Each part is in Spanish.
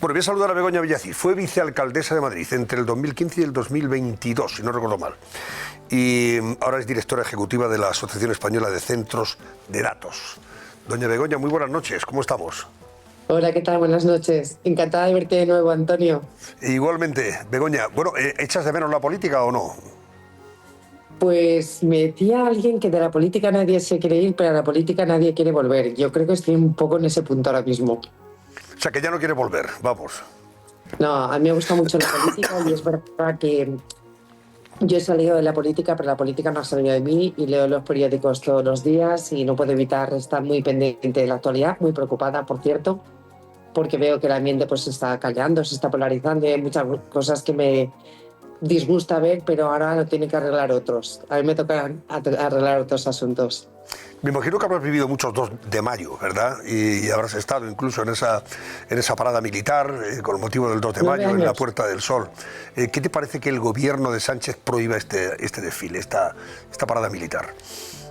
Bueno, voy a saludar a Begoña Villacís. Fue vicealcaldesa de Madrid entre el 2015 y el 2022, si no recuerdo mal. Y ahora es directora ejecutiva de la Asociación Española de Centros de Datos. Doña Begoña, muy buenas noches. ¿Cómo estamos? Hola, ¿qué tal? Buenas noches. Encantada de verte de nuevo, Antonio. Igualmente, Begoña. Bueno, ¿echas de menos la política o no? Pues me decía alguien que de la política nadie se quiere ir, pero a la política nadie quiere volver. Yo creo que estoy un poco en ese punto ahora mismo. O sea, que ya no quiere volver. Vamos. No, a mí me gusta mucho la política y es verdad que yo he salido de la política, pero la política no ha salido de mí y leo los periódicos todos los días y no puedo evitar estar muy pendiente de la actualidad, muy preocupada, por cierto, porque veo que el ambiente pues se está callando, se está polarizando y hay muchas cosas que me disgusta ver, pero ahora lo tienen que arreglar otros. A mí me toca arreglar otros asuntos. Me imagino que habrás vivido muchos 2 de mayo, ¿verdad? Y habrás estado incluso en esa parada militar con el motivo del 2 de Nueve mayo en la años. Puerta del Sol. ¿Qué te parece que el gobierno de Sánchez prohíba este desfile, esta parada militar?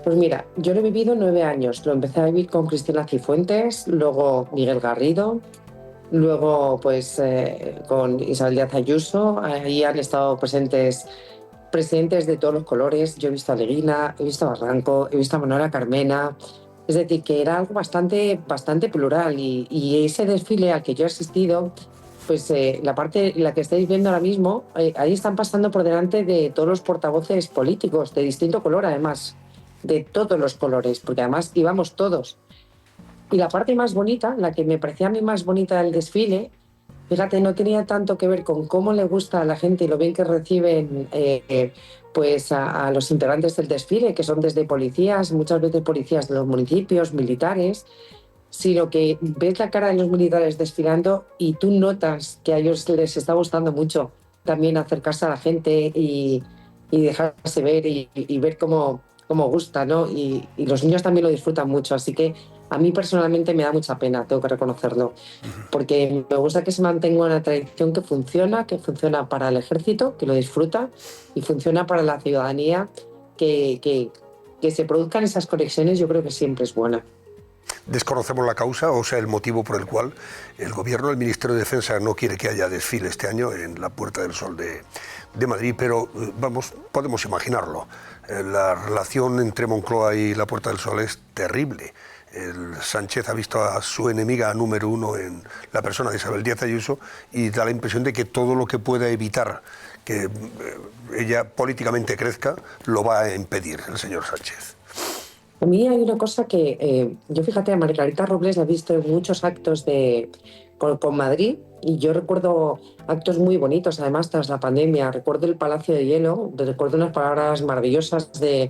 Pues mira, yo lo he vivido 9 años. Lo empecé a vivir con Cristina Cifuentes, luego Miguel Garrido, luego pues con Isabel Díaz Ayuso. Ahí han estado presentes presidentes de todos los colores. Yo he visto a Leguina, he visto a Barranco, he visto a Manuela Carmena. Es decir, que era algo bastante plural y ese desfile al que yo he asistido, pues la parte, la que estáis viendo ahora mismo, ahí están pasando por delante de todos los portavoces políticos, de distinto color además, de todos los colores, porque además íbamos todos. Y la parte más bonita, la que me parecía a mí más bonita del desfile, fíjate, no tenía tanto que ver con cómo le gusta a la gente y lo bien que reciben pues a los integrantes del desfile, que son desde policías, muchas veces policías de los municipios, militares, sino que ves la cara de los militares desfilando y tú notas que a ellos les está gustando mucho también acercarse a la gente y dejarse ver y ver cómo gusta, ¿no? Y los niños también lo disfrutan mucho, así que a mí personalmente me da mucha pena, tengo que reconocerlo, porque me gusta que se mantenga una tradición que funciona para el ejército, que lo disfruta, y funciona para la ciudadanía, que se produzcan esas conexiones, yo creo que siempre es buena. Desconocemos la causa, o sea, el motivo por el cual el gobierno, el Ministerio de Defensa no quiere que haya desfile este año en la Puerta del Sol de Madrid, pero vamos, podemos imaginarlo. La relación entre Moncloa y la Puerta del Sol es terrible. El Sánchez ha visto a su enemiga número uno en la persona de Isabel Díaz Ayuso y da la impresión de que todo lo que pueda evitar que ella políticamente crezca lo va a impedir el señor Sánchez. A mí hay una cosa que yo, fíjate, a Margarita Robles la he visto en muchos actos con Madrid y yo recuerdo actos muy bonitos, además, tras la pandemia. Recuerdo el Palacio de Hielo, recuerdo unas palabras maravillosas de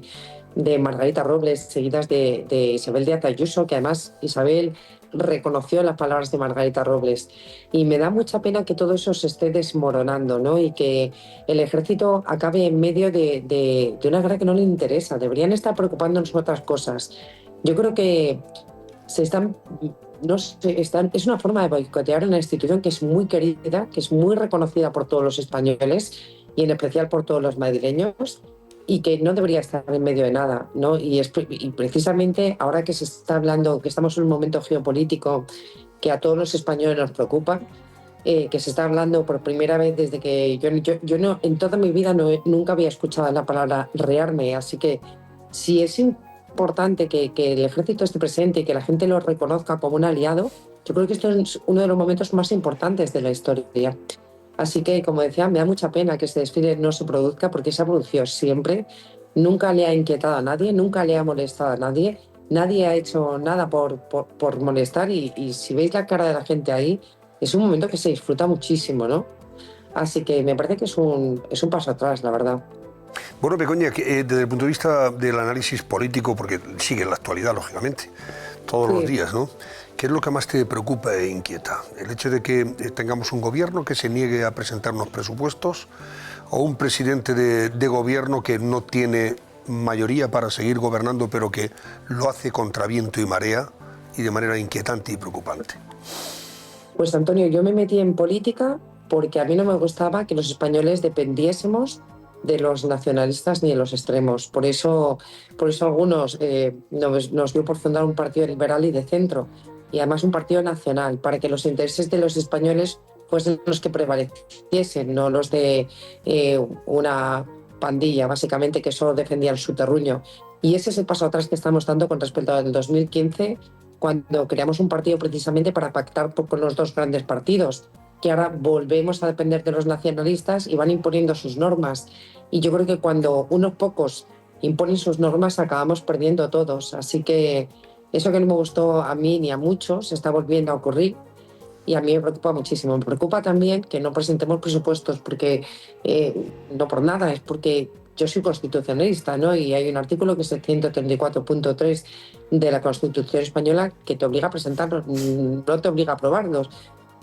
Margarita Robles, seguidas de Isabel Díaz Ayuso, que además Isabel reconoció las palabras de Margarita Robles. Y me da mucha pena que todo eso se esté desmoronando, ¿no? Y que el ejército acabe en medio de una guerra que no le interesa. Deberían estar preocupándonos por otras cosas. Yo creo que se están, no sé, es una forma de boicotear una institución que es muy querida, que es muy reconocida por todos los españoles y en especial por todos los madrileños, y que no debería estar en medio de nada, ¿no? Y precisamente ahora que se está hablando, que estamos en un momento geopolítico que a todos los españoles nos preocupa, que se está hablando por primera vez desde que yo no, en toda mi vida nunca había escuchado la palabra rearme, así que si es importante que el ejército esté presente y que la gente lo reconozca como un aliado, yo creo que esto es uno de los momentos más importantes de la historia. Así que, como decía, me da mucha pena que este desfile no se produzca porque se ha producido siempre, nunca le ha inquietado a nadie, nunca le ha molestado a nadie, nadie ha hecho nada por molestar y si veis la cara de la gente ahí, es un momento que se disfruta muchísimo, ¿no? Así que me parece que es un paso atrás, la verdad. Bueno, Begoña, desde el punto de vista del análisis político, porque sigue en la actualidad, lógicamente, todos los Sí. días, ¿no? ¿Qué es lo que más te preocupa e inquieta? ¿El hecho de que tengamos un gobierno que se niegue a presentar unos presupuestos o un presidente de gobierno que no tiene mayoría para seguir gobernando, pero que lo hace contra viento y marea y de manera inquietante y preocupante? Pues Antonio, yo me metí en política porque a mí no me gustaba que los españoles dependiésemos de los nacionalistas ni de los extremos. Por eso algunos nos dio por fundar un partido liberal y de centro. y además un partido nacional, para que los intereses de los españoles fuesen los que prevaleciesen, no los de una pandilla, básicamente, que solo defendía su terruño. Y ese es el paso atrás que estamos dando con respecto al 2015, cuando creamos un partido precisamente para pactar con los dos grandes partidos, que ahora volvemos a depender de los nacionalistas y van imponiendo sus normas. Y yo creo que cuando unos pocos imponen sus normas acabamos perdiendo todos. Así que eso que no me gustó a mí ni a muchos está volviendo a ocurrir y a mí me preocupa muchísimo. Me preocupa también que no presentemos presupuestos porque, no por nada, es porque yo soy constitucionalista, ¿no? Y hay un artículo que es el 134.3 de la Constitución española que te obliga a presentarlos, no te obliga a aprobarlos,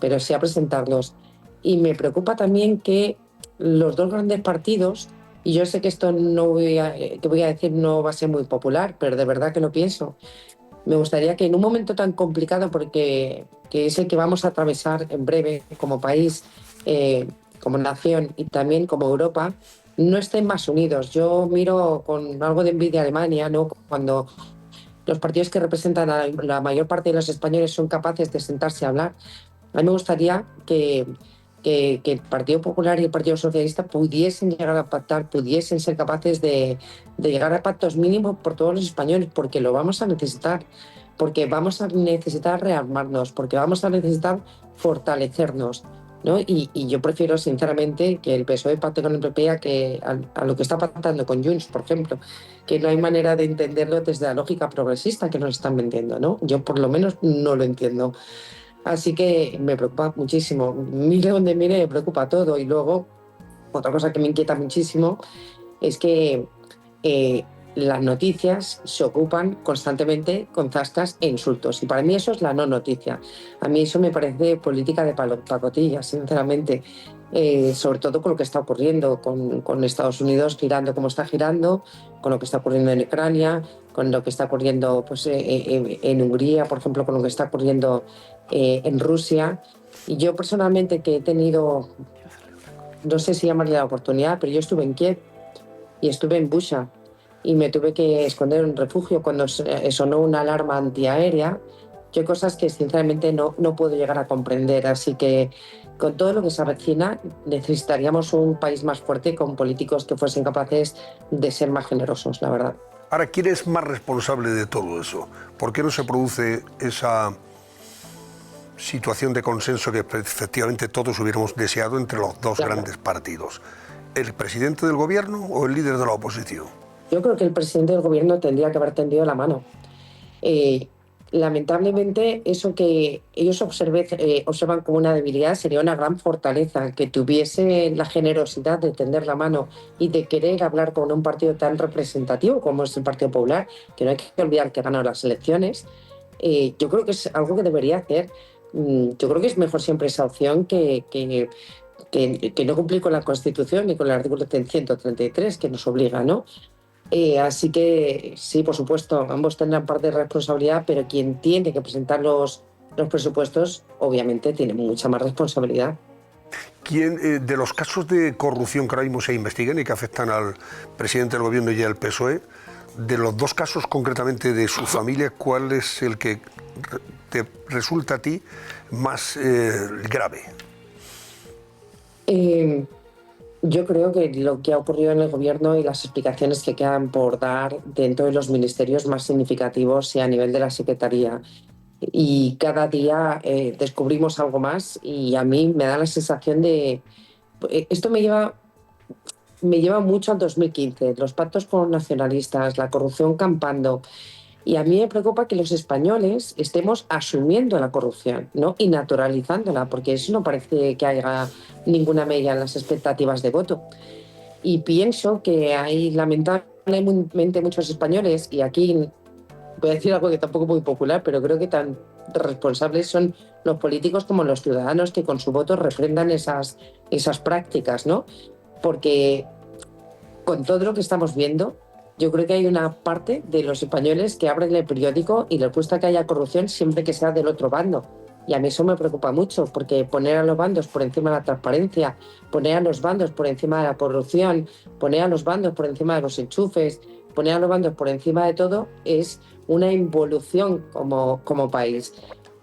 pero sí a presentarlos. Y me preocupa también que los dos grandes partidos, y yo sé que esto que voy a decir no va a ser muy popular, pero de verdad que lo pienso, me gustaría que en un momento tan complicado, porque que es el que vamos a atravesar en breve como país, como nación y también como Europa, no estén más unidos. Yo miro con algo de envidia a Alemania, ¿no? Cuando los partidos que representan a la mayor parte de los españoles son capaces de sentarse a hablar. A mí me gustaría que el Partido Popular y el Partido Socialista pudiesen llegar a pactar, pudiesen ser capaces de llegar a pactos mínimos por todos los españoles, porque lo vamos a necesitar, porque vamos a necesitar rearmarnos, porque vamos a necesitar fortalecernos, ¿no? Y yo prefiero, sinceramente, que el PSOE pacte con el PP a lo que está pactando con Junts, por ejemplo, que no hay manera de entenderlo desde la lógica progresista que nos están vendiendo, ¿no? Yo, por lo menos, no lo entiendo. Así que me preocupa muchísimo. Mire donde mire, me preocupa todo. Y luego, otra cosa que me inquieta muchísimo es que eh, las noticias se ocupan constantemente con zascas e insultos. Y para mí eso es la no noticia. A mí eso me parece política de pacotilla, sinceramente. Sobre todo con lo que está ocurriendo con Estados Unidos girando como está girando, con lo que está ocurriendo en Ucrania, con lo que está ocurriendo pues, en Hungría, por ejemplo, con lo que está ocurriendo en Rusia. Y yo personalmente, que he tenido, no sé si llamarle la oportunidad, pero yo estuve en Kiev y estuve en Busha y me tuve que esconder en un refugio cuando sonó una alarma antiaérea. Yo hay cosas que sinceramente no puedo llegar a comprender, así que con todo lo que se avecina necesitaríamos un país más fuerte con políticos que fuesen capaces de ser más generosos, la verdad. Ahora, ¿quién es más responsable de todo eso? ¿Por qué no se produce esa situación de consenso que efectivamente todos hubiéramos deseado entre los dos grandes partidos? ¿El presidente del gobierno o el líder de la oposición? Yo creo que el presidente del gobierno tendría que haber tendido la mano. Lamentablemente, eso que ellos observan como una debilidad sería una gran fortaleza, que tuviese la generosidad de tender la mano y de querer hablar con un partido tan representativo como es el Partido Popular, que no hay que olvidar que ha ganado las elecciones. Yo creo que es algo que debería hacer. Yo creo que es mejor siempre esa opción que no cumplir con la Constitución ni con el artículo 133 que nos obliga, ¿no? Así que sí, por supuesto, ambos tendrán parte de responsabilidad, pero quien tiene que presentar los presupuestos, obviamente, tiene mucha más responsabilidad. ¿Quién, de los casos de corrupción que ahora mismo se investigan y que afectan al presidente del gobierno y al PSOE, de los dos casos concretamente de su familia, cuál es el que te resulta a ti más grave? Yo creo que lo que ha ocurrido en el gobierno y las explicaciones que quedan por dar dentro de los ministerios más significativos y a nivel de la Secretaría. Y cada día descubrimos algo más y a mí me da la sensación de... Esto me lleva mucho al 2015, los pactos con nacionalistas, la corrupción campando. Y a mí me preocupa que los españoles estemos asumiendo la corrupción, ¿no? Y naturalizándola, porque eso no parece que haya ninguna mella en las expectativas de voto. Y pienso que hay lamentablemente muchos españoles, y aquí voy a decir algo que tampoco es muy popular, pero creo que tan responsables son los políticos como los ciudadanos que con su voto refrendan esas prácticas, ¿no? Porque con todo lo que estamos viendo, yo creo que hay una parte de los españoles que abren el periódico y les gusta que haya corrupción siempre que sea del otro bando. Y a mí eso me preocupa mucho, porque poner a los bandos por encima de la transparencia, poner a los bandos por encima de la corrupción, poner a los bandos por encima de los enchufes, poner a los bandos por encima de todo, es una involución como país.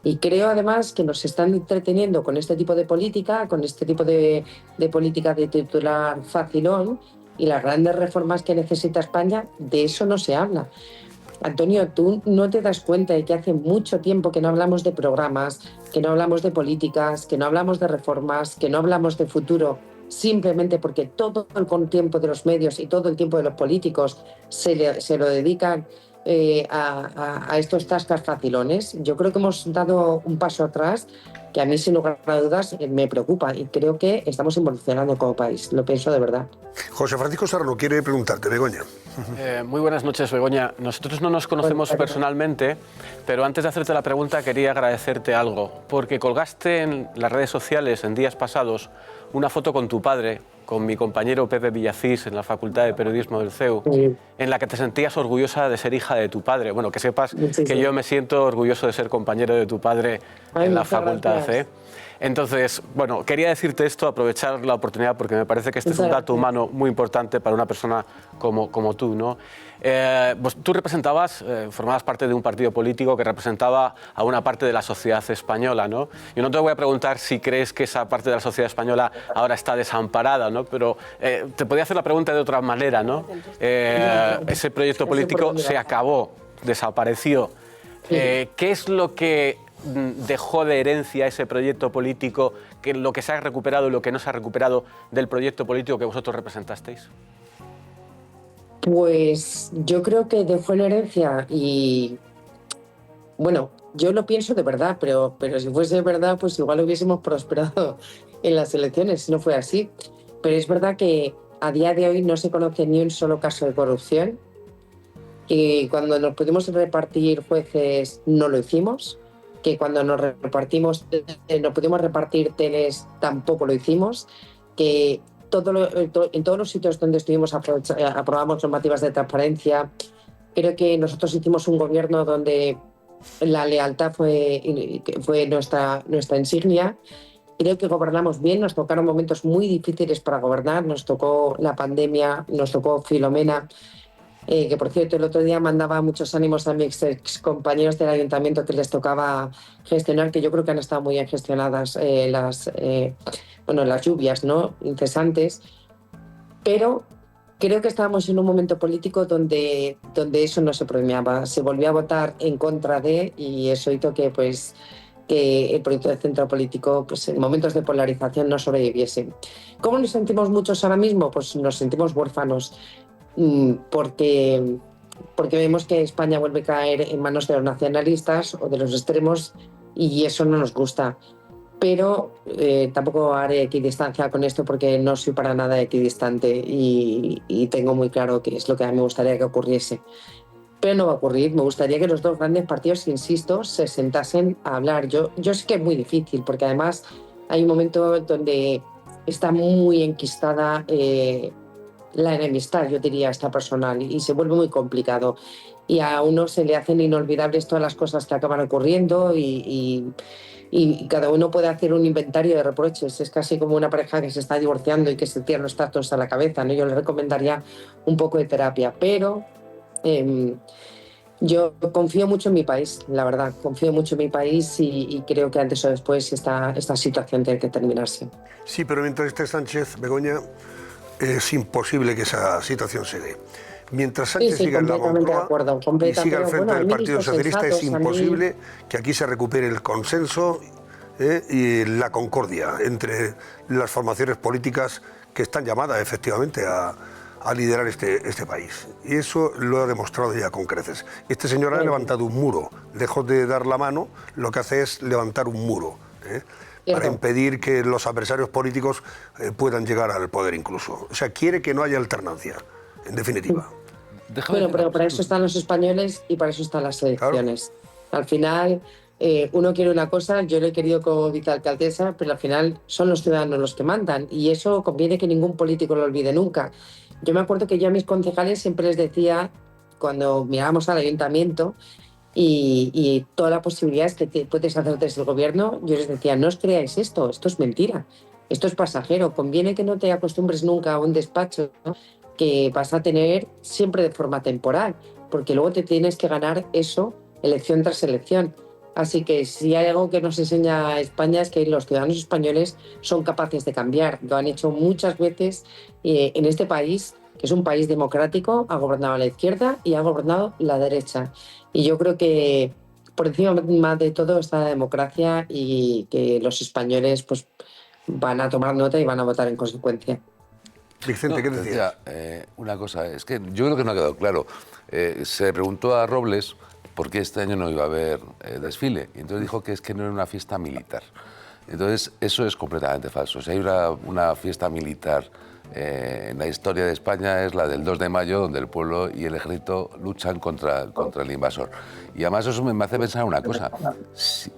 Y creo además que nos están entreteniendo con este tipo de política, con este tipo de política de titular facilón, y las grandes reformas que necesita España, de eso no se habla. Antonio, tú no te das cuenta de que hace mucho tiempo que no hablamos de programas, que no hablamos de políticas, que no hablamos de reformas, que no hablamos de futuro, simplemente porque todo el tiempo de los medios y todo el tiempo de los políticos se lo dedican a estos tascas facilones. Yo creo que hemos dado un paso atrás que a mí, sin lugar a dudas, me preocupa, y creo que estamos involucionando como país. Lo pienso de verdad. José Francisco Serrano quiere preguntarte, Begoña. Muy buenas noches, Begoña. Nosotros no nos conocemos personalmente, pero antes de hacerte la pregunta quería agradecerte algo, porque colgaste en las redes sociales en días pasados una foto con tu padre, con mi compañero Pepe Villacís en la Facultad de Periodismo del CEU, en la que te sentías orgullosa de ser hija de tu padre. Bueno, que sepas que yo me siento orgulloso de ser compañero de tu padre en la Facultad. Entonces, bueno, quería decirte esto, aprovechar la oportunidad, porque me parece que este es un dato humano muy importante para una persona como tú, ¿no? Pues tú formabas parte de un partido político que representaba a una parte de la sociedad española, ¿no? Yo no te voy a preguntar si crees que esa parte de la sociedad española ahora está desamparada, ¿no? Pero te podía hacer la pregunta de otra manera, ¿no? Ese proyecto político se acabó, desapareció. ¿Qué es lo que dejó de herencia ese proyecto político, lo que se ha recuperado y lo que no se ha recuperado del proyecto político que vosotros representasteis? Pues yo creo que dejó en herencia, y bueno, yo lo pienso de verdad, pero si fuese verdad, pues igual hubiésemos prosperado en las elecciones, no fue así. Pero es verdad que a día de hoy no se conoce ni un solo caso de corrupción, que cuando nos pudimos repartir jueces no lo hicimos, que cuando nos pudimos repartir teles tampoco lo hicimos, que en todos los sitios donde estuvimos aprobamos normativas de transparencia. Creo que nosotros hicimos un gobierno donde la lealtad fue nuestra insignia. Creo que gobernamos bien, nos tocaron momentos muy difíciles para gobernar, nos tocó la pandemia, nos tocó Filomena, que por cierto el otro día mandaba muchos ánimos a mis excompañeros del ayuntamiento que les tocaba gestionar, que yo creo que han estado muy bien gestionadas las lluvias, ¿no?, incesantes, pero creo que estábamos en un momento político donde eso no se premiaba, se volvió a votar en contra de, y eso hizo que el proyecto de centro político, pues en momentos de polarización, no sobreviviese. ¿Cómo nos sentimos muchos ahora mismo? Pues nos sentimos huérfanos, porque vemos que España vuelve a caer en manos de los nacionalistas o de los extremos, y eso no nos gusta. Pero tampoco haré equidistancia con esto, porque no soy para nada equidistante y tengo muy claro qué es lo que a mí me gustaría que ocurriese. Pero no va a ocurrir. Me gustaría que los dos grandes partidos, insisto, se sentasen a hablar. Yo sé que es muy difícil, porque además hay un momento donde está muy enquistada la enemistad, yo diría, esta personal, y se vuelve muy complicado. Y a uno se le hacen inolvidables todas las cosas que acaban ocurriendo, y cada uno puede hacer un inventario de reproches. Es casi como una pareja que se está divorciando y que se tiran los trastos a la cabeza, ¿no? Yo le recomendaría un poco de terapia, pero yo confío mucho en mi país, la verdad, confío mucho en mi país, y creo que antes o después esta situación tiene que terminarse. Sí, pero mientras esté Sánchez, Begoña, es imposible que esa situación se dé. Mientras Sánchez siga en la Moncloa y siga al frente del Partido Socialista, es imposible que aquí se recupere el consenso y la concordia entre las formaciones políticas que están llamadas efectivamente a liderar este país. Y eso lo ha demostrado ya con creces. Este señor ha levantado un muro. Lejos de dar la mano, lo que hace es levantar un muro, para impedir que los adversarios políticos puedan llegar al poder incluso. O sea, quiere que no haya alternancia, en definitiva. Bueno, pero para eso están los españoles y para eso están las elecciones. Claro. Al final, uno quiere una cosa, yo lo he querido como vicealcaldesa, pero al final son los ciudadanos los que mandan, y eso conviene que ningún político lo olvide nunca. Yo me acuerdo que yo a mis concejales siempre les decía, cuando mirábamos al ayuntamiento y todas las posibilidades que puedes hacer desde el gobierno, yo les decía, no os creáis esto es mentira, esto es pasajero, conviene que no te acostumbres nunca a un despacho, ¿no?, que vas a tener siempre de forma temporal, porque luego te tienes que ganar eso elección tras elección. Así que si hay algo que nos enseña España es que los ciudadanos españoles son capaces de cambiar. Lo han hecho muchas veces en este país, que es un país democrático, ha gobernado la izquierda y ha gobernado la derecha. Y yo creo que por encima más de todo está la democracia y que los españoles pues, van a tomar nota y van a votar en consecuencia. Vicente, ¿qué decías? Una cosa, es que yo creo que no ha quedado claro. Se le preguntó a Robles por qué este año no iba a haber desfile. Y entonces dijo que es que no era una fiesta militar. Entonces, eso es completamente falso. Si hay una fiesta militar en la historia de España, es la del 2 de mayo, donde el pueblo y el ejército luchan contra el invasor. Y además eso me hace pensar una cosa.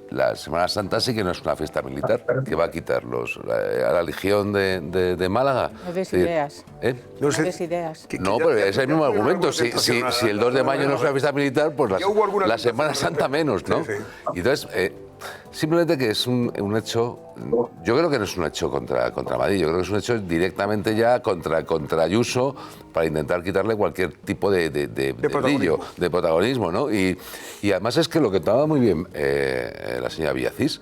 La Semana Santa sí que no es una fiesta militar, que va a quitar a la Legión de Málaga. No des ideas. No sé. No des ideas. No, pero es el mismo argumento. Si el 2 de mayo no es una fiesta militar, pues la Semana Santa menos, ¿no? Sí, sí. Y entonces, simplemente que es un hecho, yo creo que no es un hecho contra Madrid, yo creo que es un hecho directamente ya contra Ayuso para intentar quitarle cualquier tipo de brillo, de protagonismo, ¿no? Y además es que lo que estaba muy bien la señora Villacís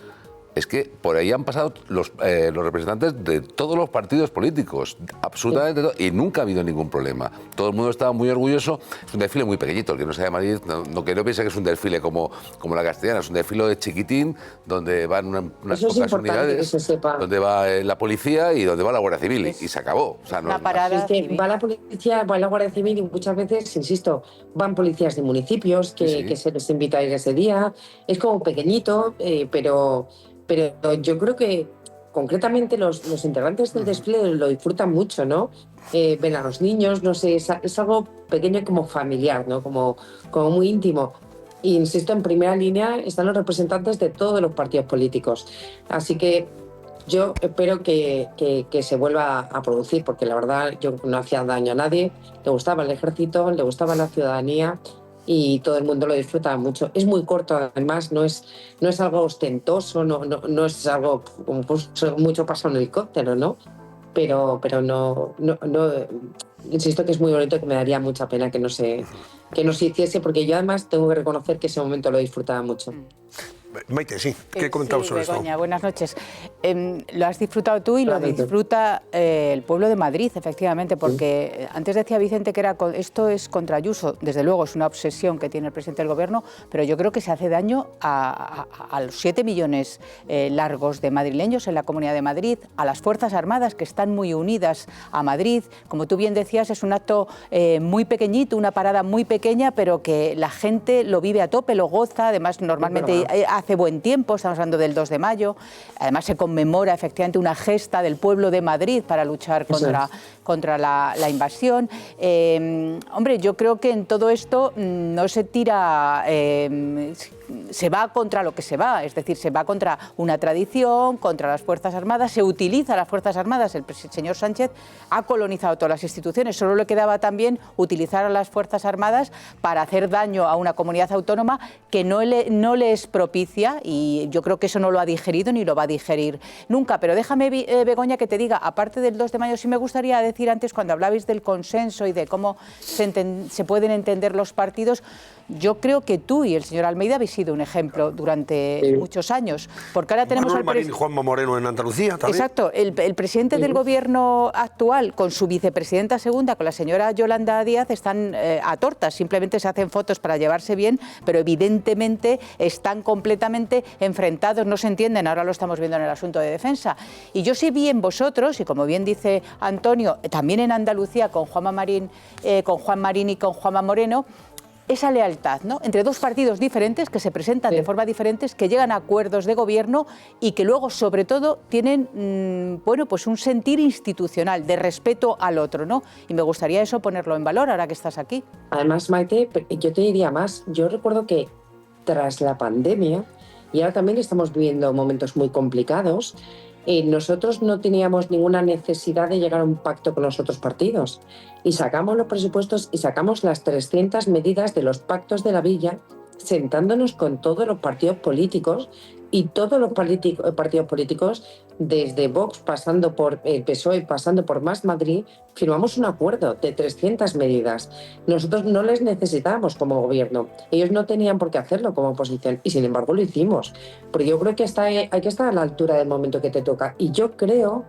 es que por ahí han pasado los representantes de todos los partidos políticos, absolutamente todo, y nunca ha habido ningún problema. Todo el mundo estaba muy orgulloso. Es un desfile muy pequeñito, el que no sea de Madrid, que no piense que es un desfile como la castellana, es un desfile de chiquitín, donde van unas pocas unidades, donde va la policía y donde va la Guardia Civil, y se acabó. O sea, una parada es que va la policía, va la Guardia Civil y muchas veces, insisto, van policías de municipios que se les invita a ir ese día. Es como pequeñito, pero yo creo que concretamente los integrantes del desfile lo disfrutan mucho, ¿no? Ven a los niños, no sé, es algo pequeño y como familiar, ¿no? Como muy íntimo. E insisto, en primera línea están los representantes de todos los partidos políticos. Así que yo espero que se vuelva a producir, porque la verdad yo no hacía daño a nadie, le gustaba el ejército, le gustaba la ciudadanía, y todo el mundo lo disfruta mucho. Es muy corto, además, no es algo ostentoso, no es algo como mucho pasa en un helicóptero, ¿no? Pero no, insisto que es muy bonito, que me daría mucha pena que no se hiciese, porque yo además tengo que reconocer que ese momento lo disfrutaba mucho. Maite, sí, ¿qué comentamos sobre Begoña, esto? buenas noches. Lo has disfrutado tú y lo disfruta el pueblo de Madrid, efectivamente, porque antes decía Vicente que esto es contra Ayuso. Desde luego es una obsesión que tiene el presidente del Gobierno, pero yo creo que se hace daño a los 7 millones largos de madrileños en la Comunidad de Madrid, a las Fuerzas Armadas que están muy unidas a Madrid. Como tú bien decías, es un acto muy pequeñito, una parada muy pequeña, pero que la gente lo vive a tope, lo goza. Además, normalmente hace buen tiempo, estamos hablando del 2 de mayo, además se conmemora efectivamente una gesta del pueblo de Madrid para luchar contra la invasión. Hombre, yo creo que en todo esto no se tira... se va contra lo que se va, es decir, se va contra una tradición, contra las Fuerzas Armadas, se utiliza las Fuerzas Armadas. El señor Sánchez ha colonizado todas las instituciones, solo le quedaba también utilizar a las Fuerzas Armadas para hacer daño a una comunidad autónoma que no le es propicia, y yo creo que eso no lo ha digerido ni lo va a digerir nunca. Pero déjame, Begoña, que te diga, aparte del 2 de mayo, sí me gustaría decir antes, cuando hablabais del consenso y de cómo se pueden entender los partidos, yo creo que tú y el señor Almeida habéis sido un ejemplo durante muchos años, porque ahora tenemos Manuel Marín y Juanma Moreno en Andalucía también. Exacto, el presidente del Gobierno actual con su vicepresidenta segunda, con la señora Yolanda Díaz, están a tortas, simplemente se hacen fotos para llevarse bien, pero evidentemente están completamente enfrentados, no se entienden. Ahora lo estamos viendo en el asunto de defensa. Y yo sí vi en vosotros, y como bien dice Antonio, también en Andalucía con Juan Marín y con Juanma Moreno, esa lealtad, ¿no?, entre dos partidos diferentes que se presentan de forma diferentes, que llegan a acuerdos de gobierno y que luego, sobre todo, tienen pues un sentir institucional de respeto al otro, ¿no? Y me gustaría eso ponerlo en valor ahora que estás aquí. Además, Maite, yo te diría más. Yo recuerdo que tras la pandemia, y ahora también estamos viviendo momentos muy complicados, nosotros no teníamos ninguna necesidad de llegar a un pacto con los otros partidos. Y sacamos los presupuestos y sacamos las 300 medidas de los pactos de la Villa, sentándonos con todos los partidos políticos, y todos los partidos políticos desde Vox, pasando por el PSOE, pasando por Más Madrid, firmamos un acuerdo de 300 medidas. Nosotros no les necesitábamos como gobierno. Ellos no tenían por qué hacerlo como oposición y, sin embargo, lo hicimos. Porque yo creo que hay que estar a la altura del momento que te toca. Y yo creo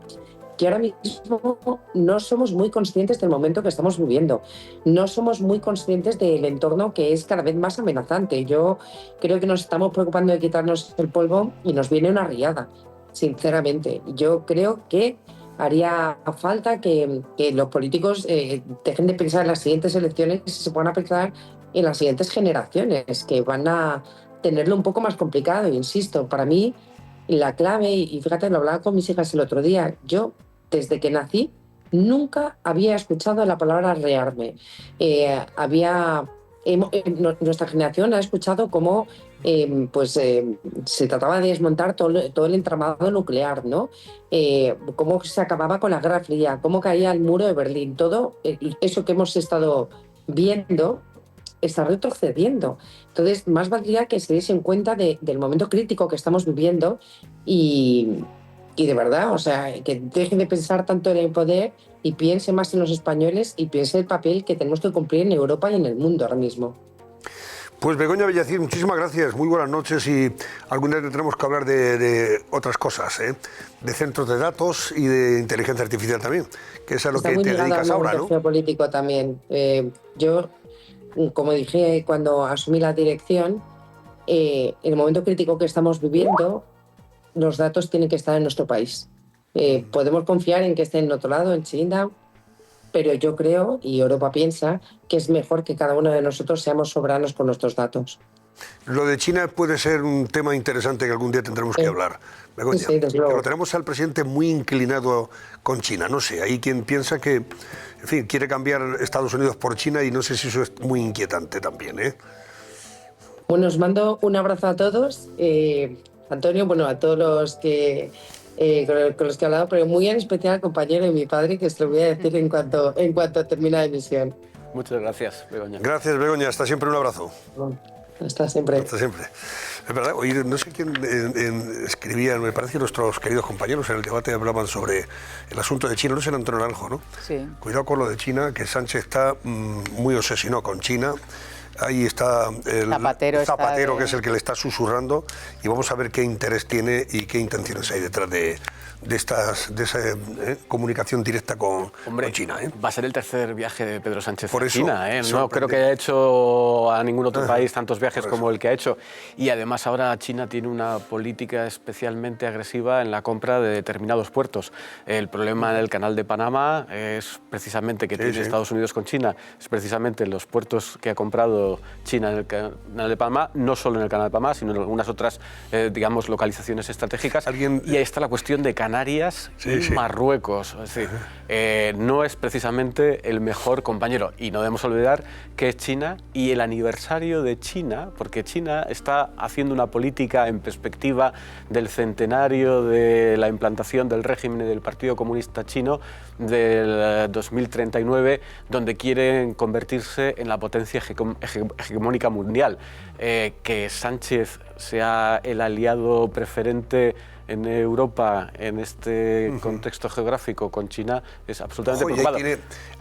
que ahora mismo no somos muy conscientes del momento que estamos viviendo. No somos muy conscientes del entorno que es cada vez más amenazante. Yo creo que nos estamos preocupando de quitarnos el polvo y nos viene una riada, sinceramente. Yo creo que haría falta que los políticos dejen de pensar en las siguientes elecciones y se pongan a pensar en las siguientes generaciones, que van a tenerlo un poco más complicado. Insisto, para mí la clave, y fíjate, lo hablaba con mis hijas el otro día, yo desde que nací nunca había escuchado la palabra rearme. Nuestra generación ha escuchado cómo se trataba de desmontar todo el entramado nuclear, ¿no? Cómo se acababa con la Guerra Fría, cómo caía el muro de Berlín. Todo eso que hemos estado viendo está retrocediendo. Entonces, más valdría que se diesen cuenta del momento crítico que estamos viviendo y de verdad, o sea, que dejen de pensar tanto en el poder y piense más en los españoles y piense el papel que tenemos que cumplir en Europa y en el mundo ahora mismo. Pues Begoña Villacís, muchísimas gracias, muy buenas noches, y algún día tendremos que hablar de otras cosas, de centros de datos y de inteligencia artificial también, que es a lo que te dedicas ahora, ¿no? Está muy geopolítico también. Yo, como dije cuando asumí la dirección, en el momento crítico que estamos viviendo, los datos tienen que estar en nuestro país. Podemos confiar en que estén en otro lado, en China, pero yo creo, y Europa piensa, que es mejor que cada uno de nosotros seamos soberanos con nuestros datos. Lo de China puede ser un tema interesante que algún día tendremos que hablar, Begoña. Sí, pero tenemos al presidente muy inclinado con China. No sé, hay quien piensa que, en fin, quiere cambiar Estados Unidos por China, y no sé si eso es muy inquietante también, ¿eh? Bueno, os mando un abrazo a todos. Antonio, bueno, a todos los que con los que he hablado, pero muy en especial al compañero de mi padre, que os lo voy a decir en cuanto termine la emisión. Muchas gracias, Begoña. Gracias, Begoña. Hasta siempre, un abrazo. Hasta siempre. Hasta siempre. Es verdad, hoy no sé quién escribía, me parece que nuestros queridos compañeros en el debate hablaban sobre el asunto de China, no sé, Antonio Naranjo, ¿no? Sí. Cuidado con lo de China, que Sánchez está muy obsesionado con China. Ahí está el Zapatero, que es el que le está susurrando, y vamos a ver qué interés tiene y qué intenciones hay detrás de esa comunicación directa con China. Va a ser el tercer viaje de Pedro Sánchez por a eso, China. No creo que haya hecho a ningún otro país tantos viajes como el que ha hecho. Y además ahora China tiene una política especialmente agresiva en la compra de determinados puertos. El problema en el Canal de Panamá es precisamente que tiene Estados Unidos con China, es precisamente los puertos que ha comprado China en el Canal de Panamá, no solo en el Canal de Panamá, sino en algunas otras, digamos, localizaciones estratégicas. Y ahí está la cuestión de Canarias y Marruecos. Es decir, no es precisamente el mejor compañero. Y no debemos olvidar que es China y el aniversario de China, porque China está haciendo una política en perspectiva del centenario de la implantación del régimen del Partido Comunista Chino del 2039, donde quieren convertirse en la potencia hegemónica mundial. Que Sánchez sea el aliado preferente en Europa en este contexto geográfico con China es absolutamente preocupante.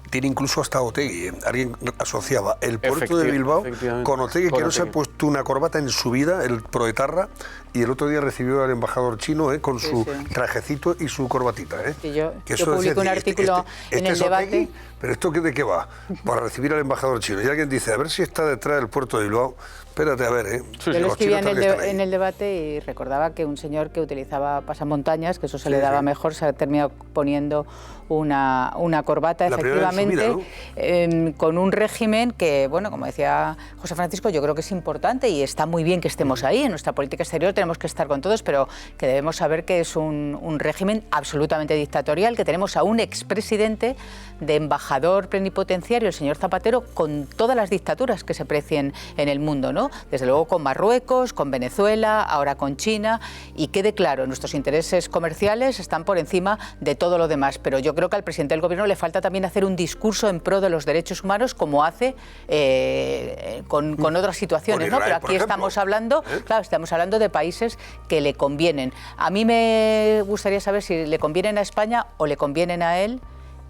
Tiene incluso hasta Otegi. Alguien asociaba el puerto de Bilbao con Otegi, que no se ha puesto una corbata en su vida, el proetarra, y el otro día recibió al embajador chino con su trajecito y su corbatita. Yo publico un artículo en el debate. Otegi, ¿pero esto de qué va? Para recibir al embajador chino. Y alguien dice, a ver si está detrás del puerto de Bilbao. Espérate, a ver, Yo lo escribía en el debate y recordaba que un señor que utilizaba pasamontañas, que eso se le daba mejor, se ha terminado poniendo una corbata, efectivamente, con un régimen que, bueno, como decía José Francisco, yo creo que es importante y está muy bien que estemos ahí. En nuestra política exterior tenemos que estar con todos, pero que debemos saber que es un régimen absolutamente dictatorial, que tenemos a un expresidente de embajador plenipotenciario, el señor Zapatero, con todas las dictaduras que se precien en el mundo, ¿no? Desde luego con Marruecos, con Venezuela, ahora con China, y quede claro, nuestros intereses comerciales están por encima de todo lo demás, pero yo creo que al presidente del Gobierno le falta también hacer un discurso en pro de los derechos humanos como hace con otras situaciones, ¿no? Pero aquí estamos hablando, claro, estamos hablando de países que le convienen. A mí me gustaría saber si le convienen a España o le convienen a él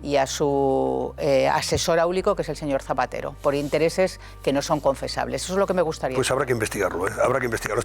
y a su asesor áulico, que es el señor Zapatero, por intereses que no son confesables. Eso es lo que me gustaría. Pues habrá que investigarlo, habrá que investigarlo.